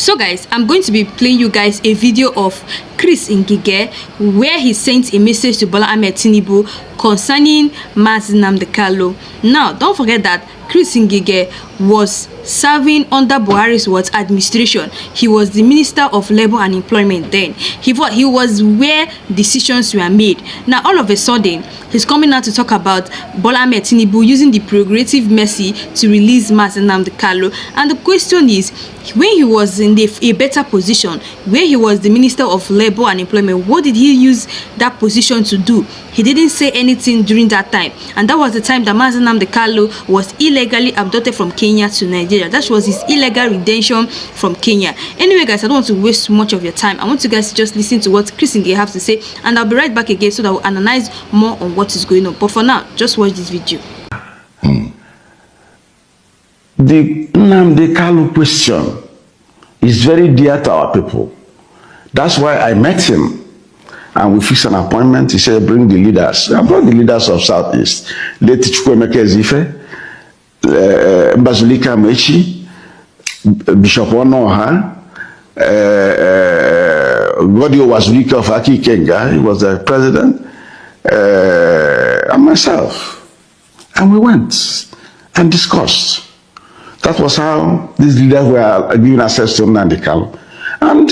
So guys, I'm going to be playing you guys a video of Ngige where he sent a message to Bola Ahmed Tinubu concerning Nnamdi Kanu. Now, don't forget that Ngige was serving under Buhari's administration. He was the Minister of Labour and Employment then. He was where decisions were made. Now, all of a sudden, he's coming out to talk about Bola Ahmed Tinubu using the prerogative mercy to release Nnamdi Kanu. And the question is, when he was in a better position, where he was the Minister of Labour and Employment, what did he use that position to do? He didn't say anything during that time. And that was the time that Nnamdi Kanu was illegally abducted from Kenya to Nigeria. That was his illegal redemption from Kenya. Anyway, guys, I don't want to waste much of your time. I want you guys to just listen to what Ngige has to say, and I'll be right back again so that we'll analyze more on what is going on. But for now, just watch this video. The Nnamdi Kanu question is very dear to our people. That's why I met him and we fixed an appointment. He said, bring the leaders. I brought the leaders of Southeast. Late Chukwemeke Ezife, Bazilika Mechi, Bishop Onoha, Godio Wazulika of Aki Kenga, he was the president, and myself. And we went and discussed. That was how these leaders were given access to Nnamdi Kanu. And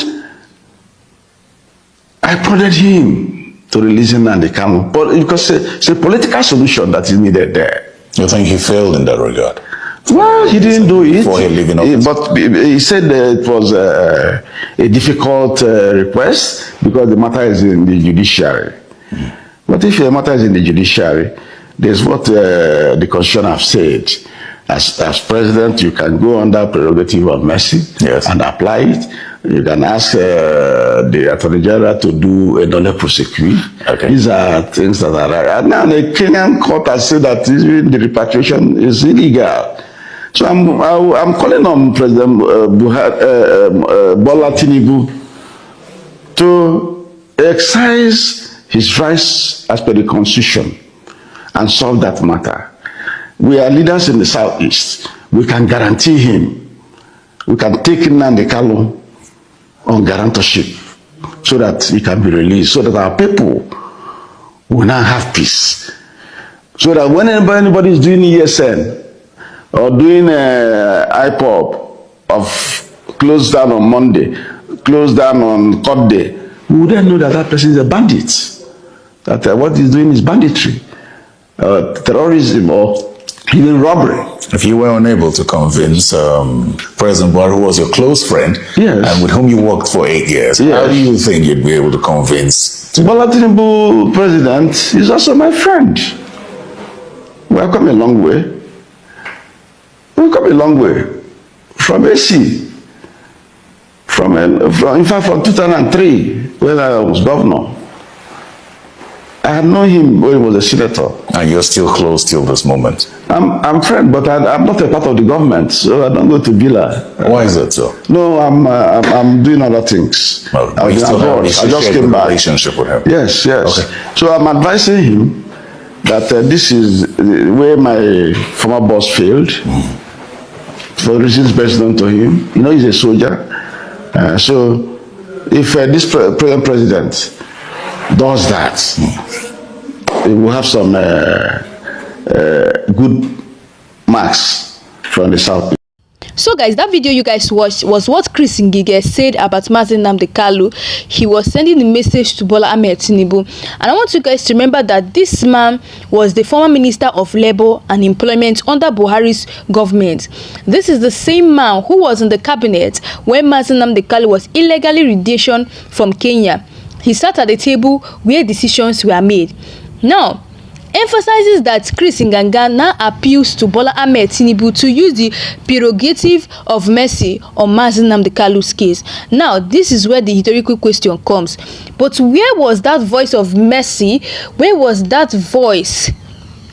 I prodded him to release Nnamdi Kanu, but because it's a political solution that is needed there. You think he failed in that regard? Well, he didn't do it. Before he leaving office. But he said it was a difficult request because the matter is in the judiciary. But if the matter is in the judiciary, there's what the constitution have said. As president, you can go under prerogative of mercy, yes, and apply it. You can ask the Attorney General to do a nolle prosequi. Okay. These are things that are right. And now the Kenyan court has said that even the repatriation is illegal. So I'm calling on President Bola Tinubu to exercise his rights as per the Constitution and solve that matter. We are leaders in the Southeast. We can guarantee him. We can take Nnamdi Kanu on guarantorship so that he can be released, so that our people will now have peace. So that when anybody is doing ESN or doing IPOP of close down on Monday, close down on court day, we would then know that that person is a bandit. That what he's doing is banditry, terrorism, or even robbery. If you were unable to convince President Buhari, who was your close friend, yes, and with whom you worked for 8 years, yes, how do you think you'd be able to convince Bola Tinubu, president, is also my friend. We have come a long way. We've come a long way from AC, in fact, from 2003, when I was governor. I had known him when he was a senator. And you're still close till this moment? I'm friend, but I'm not a part of the government, so I don't go to Villa. Why is that so? No, I'm doing other things. Well, I just came back. Relationship with him. Yes, yes. Okay. So I'm advising him that this is where my former boss failed, for reasons best known to him. You know, he's a soldier. So if this present president does that, we will have some good marks from the South. So guys, that video you guys watched was what Ngige said about Nnamdi Kanu. He was sending a message to Bola Ahmed Tinubu. And I want you guys to remember that this man was the former Minister of Labour and Employment under Buhari's government. This is the same man who was in the cabinet when Nnamdi Kanu was illegally redeemed from Kenya. He sat at the table where decisions were made. Now, emphasizes that Ngige now appeals to Bola Ahmed Tinubu to use the prerogative of mercy on Nnamdi Kanu's case. Now, this is where the historical question comes. But where was that voice of mercy? Where was that voice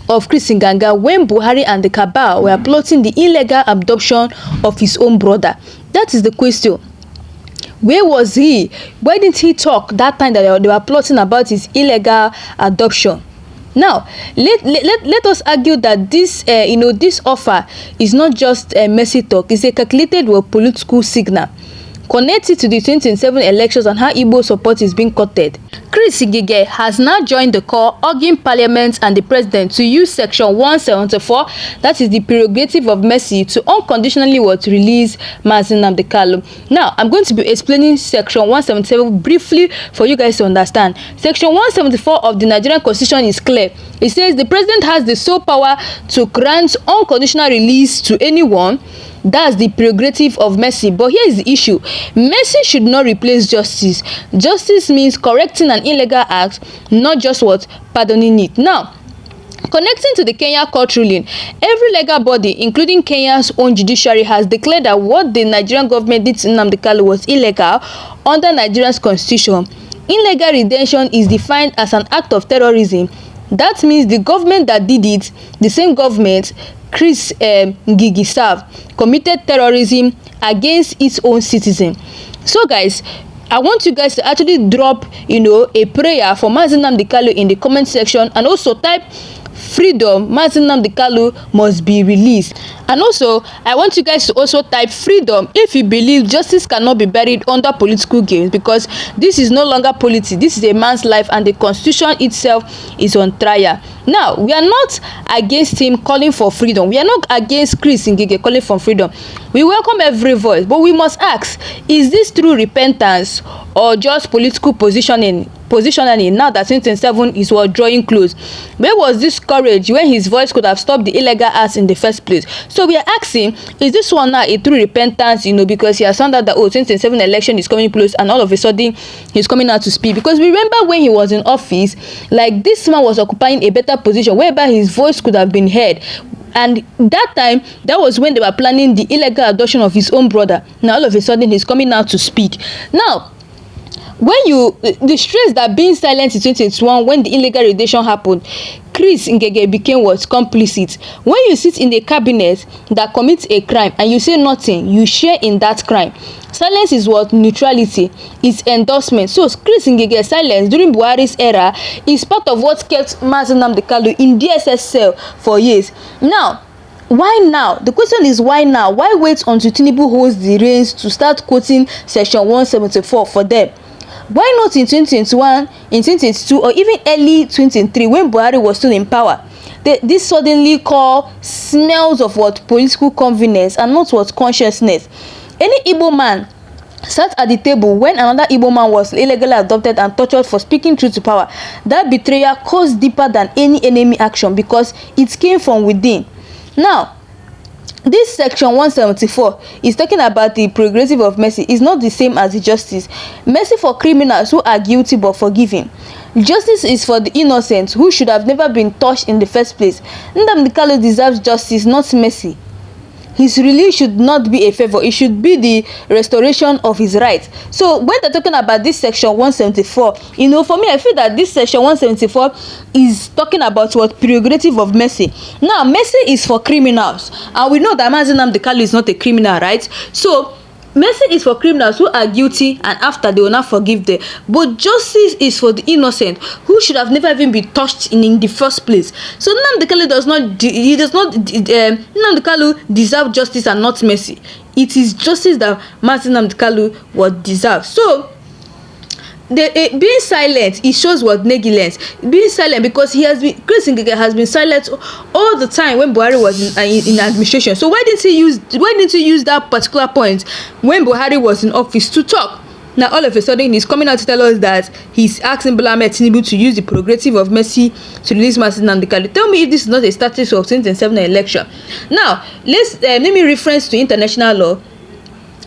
of Ngige when Buhari and the cabal were plotting the illegal abduction of his own brother? That is the question. Where was he? Why didn't he talk that time that they were plotting about his illegal adoption? Now, let us argue that this, this offer is not just a mercy talk. It's a calculated political signal. connect it to the 2027 elections and how Igbo support is being courted. Chris Ngige has now joined the call urging Parliament and the President to use Section 174, that is the prerogative of mercy, to unconditionally release Nnamdi Kanu. Now, I'm going to be explaining Section 177 briefly for you guys to understand. Section 174 of the Nigerian Constitution is clear. It says the President has the sole power to grant unconditional release to anyone. That's the prerogative of mercy. But here is the issue. Mercy should not replace justice. Justice means correcting an illegal act, not just pardoning it. Now, connecting to the Kenya court ruling, every legal body, including Kenya's own judiciary, has declared that what the Nigerian government did to Nnamdi Kanu was illegal under Nigeria's constitution. Illegal detention is defined as an act of terrorism. That means the government that did it, the same government Chris Ngige served, committed terrorism against its own citizen. So guys, I want you guys to actually drop a prayer for Nnamdi Kanu in the comment section, and also type freedom, Nnamdi Kanu must be released. And also, I want you guys to also type freedom if you believe justice cannot be buried under political games, because this is no longer politics. This is a man's life, and the constitution itself is on trial. Now, we are not against him calling for freedom. We are not against Chris Ngige calling for freedom. We welcome every voice, but we must ask, is this true repentance or just political positioning now that 2027 is drawing close? Where was this courage when his voice could have stopped the illegal acts in the first place? So we are asking, is this one now a true repentance, because he has found out that 2027 election is coming close, and all of a sudden he's coming out to speak? Because remember when he was in office, like, this man was occupying a better position whereby his voice could have been heard. And that time, that was when they were planning the illegal adoption of his own brother. Now all of a sudden he's coming out to speak. Now, when the stress that being silent in 2021 when the illegal redaction happened, Chris Ngige became complicit. When you sit in a cabinet that commits a crime and you say nothing, you share in that crime. Silence is neutrality, it's endorsement. So Chris Ngige's silence during Buhari's era is part of what kept Nnamdi Kanu in DSS cell for years. Now, why now? The question is, why now? Why wait until Tinubu holds the reins to start quoting Section 174 for them? Why not in 2021, in 2022, or even early 2023 when Buhari was still in power? This suddenly smells of political convenience and not consciousness. Any Igbo man sat at the table when another Igbo man was illegally adopted and tortured for speaking truth to power. That betrayal caused deeper than any enemy action because it came from within. Now, this Section 174 is talking about the prerogative of mercy. Is not the same as the justice. Mercy for criminals who are guilty but forgiven. Justice is for the innocent who should have never been touched in the first place. Nnamdi Kanu deserves justice, not mercy. His release should not be a favor. It should be the restoration of his rights. So when they're talking about this Section 174, for me, I feel that this Section 174 is talking about prerogative of mercy. Now, mercy is for criminals, and we know that Nnamdi Kanu is not a criminal, right? So mercy is for criminals who are guilty, and after they will not forgive them. But justice is for the innocent who should have never even been touched in the first place. So Nnamdi Kanu Nnamdi Kanu deserve justice and not mercy. It is justice that Nnamdi Kanu would deserve. So being silent, it shows negligence. Being silent because Chris Ngige has been silent all the time when Buhari was in administration. So why didn't he use that particular point when Buhari was in office to talk? Now all of a sudden he's coming out to tell us that he's asking Bola Ahmed Tinubu to use the prerogative of mercy to release Nnamdi Kanu. Tell me if this is not a status of 2027 election. Now let me reference to international law,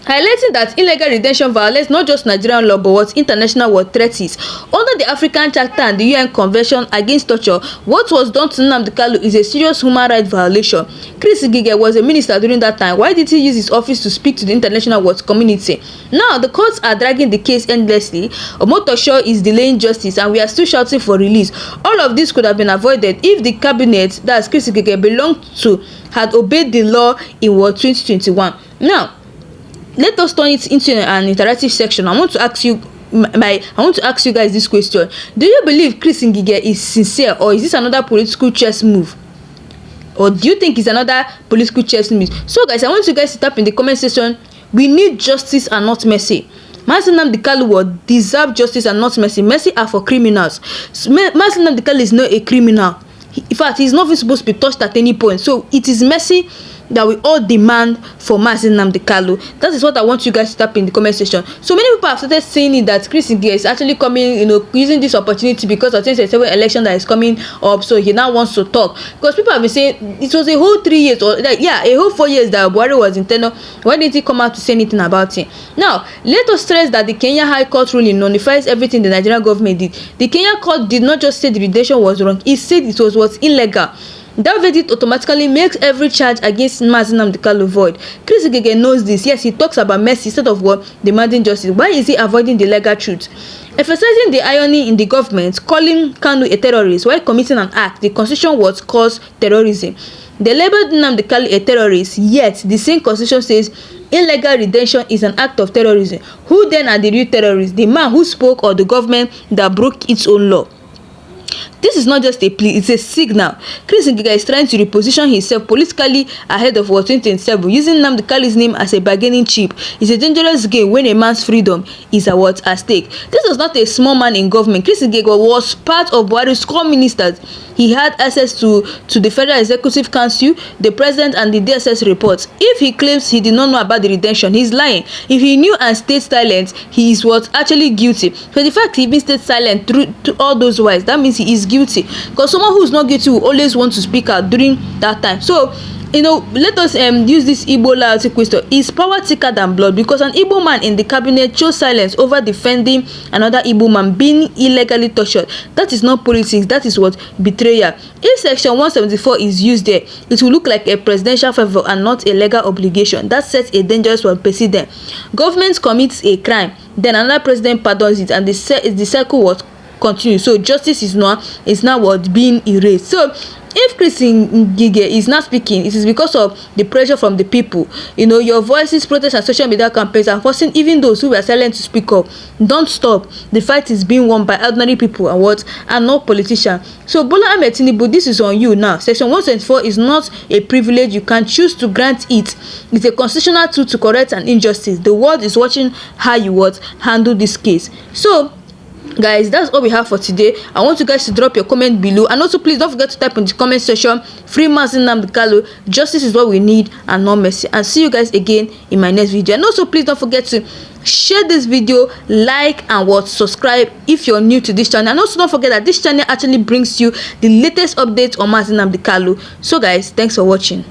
highlighting that illegal detention violates not just Nigerian law but international treaties. Under the African Charter and the UN Convention Against Torture, what was done to Nnamdi Kanu is a serious human rights violation. Chris Ngige was a minister during that time. Why did he use his office to speak to the international community? Now the courts are dragging the case endlessly. Omotosho is delaying justice, and we are still shouting for release. All of this could have been avoided if the cabinet that Chris Ngige belonged to had obeyed the law in 2021. Now, let us turn it into an interactive section. I want to ask you guys this question. Do you believe Chris Ngige is sincere, or is this another political chess move? Or do you think it's another political chess move? So guys, I want you guys to type in the comment section We need justice and not mercy. Mazi Nnamdi Kanu deserve justice and not mercy. Mercy are for criminals. Mazi Nnamdi Kanu is not a criminal. In fact, he's not even supposed to be touched at any point. So it is mercy that we all demand for Mazi Nnamdi Kanu. That is what I want you guys to type in the comment section. So many people have started saying it that Chris Ngige is actually coming, using this opportunity because of 2027 election that is coming up. So he now wants to talk, because people have been saying it was a whole 3 years or a whole 4 years that Buhari was in tenure. Why didn't he come out to say anything about it? Now let us stress that the Kenya High Court ruling nullifies everything the Nigerian government did. The Kenya court did not just say the rendition was wrong; it said it was illegal. That verdict automatically makes every charge against Mazi Nnamdi Kanu void. Chris Ngige knows this. Yes, he talks about mercy instead of what demanding justice. Why is he avoiding the legal truth? Emphasizing the irony in the government calling Kanu a terrorist while committing an act the constitution was cause terrorism. They labeled Nnamdi Kanu a terrorist, yet the same constitution says illegal retention is an act of terrorism. Who then are the real terrorists? The man who spoke or the government that broke its own law? This is not just a plea, it's a signal. Chris Ngige is trying to reposition himself politically ahead of 2027, using Nnamdi Kanu's name as a bargaining chip. It's a dangerous game when a man's freedom is at stake. This was not a small man in government. Chris Ngige was part of Buhari's core ministers. He had access to the Federal Executive Council, the President, and the DSS reports. If he claims he did not know about the retention, he's lying. If he knew and stayed silent, he is actually guilty. So the fact he even stayed silent through all those whiles, that means he is guilty. Because someone who is not guilty will always want to speak out during that time. So let us use this Igbo loyalty question. Is power thicker than blood? Because an Igbo man in the cabinet chose silence over defending another Igbo man being illegally tortured. That is not politics, that is what betrayal. If section 174 is used there, it will look like a presidential favor and not a legal obligation. That sets a dangerous precedent. Government commits a crime, then another president pardons it, and the cycle was continue. So justice is now what being erased. So if Chris Ngige is not speaking, it is because of the pressure from the people. Your voices, protests, and social media campaigns are forcing even those who were silent to speak up. Don't stop. The fight is being won by ordinary people and not politicians. So Bola Ahmed Tinubu, this is on you now. Section 174 is not a privilege you can choose to grant it. It's a constitutional tool to correct an injustice. The world is watching how you handle this case. So guys, that's all we have for today. I want you guys to drop your comment below, and also please don't forget to type in the comment section free Mazi Nnamdi Kanu, justice is what we need and not mercy. And see you guys again in my next video. And also please don't forget to share this video, like, and subscribe if you're new to this channel. And also don't forget that this channel actually brings you the latest updates on Mazi Nnamdi Kanu. So guys, thanks for watching.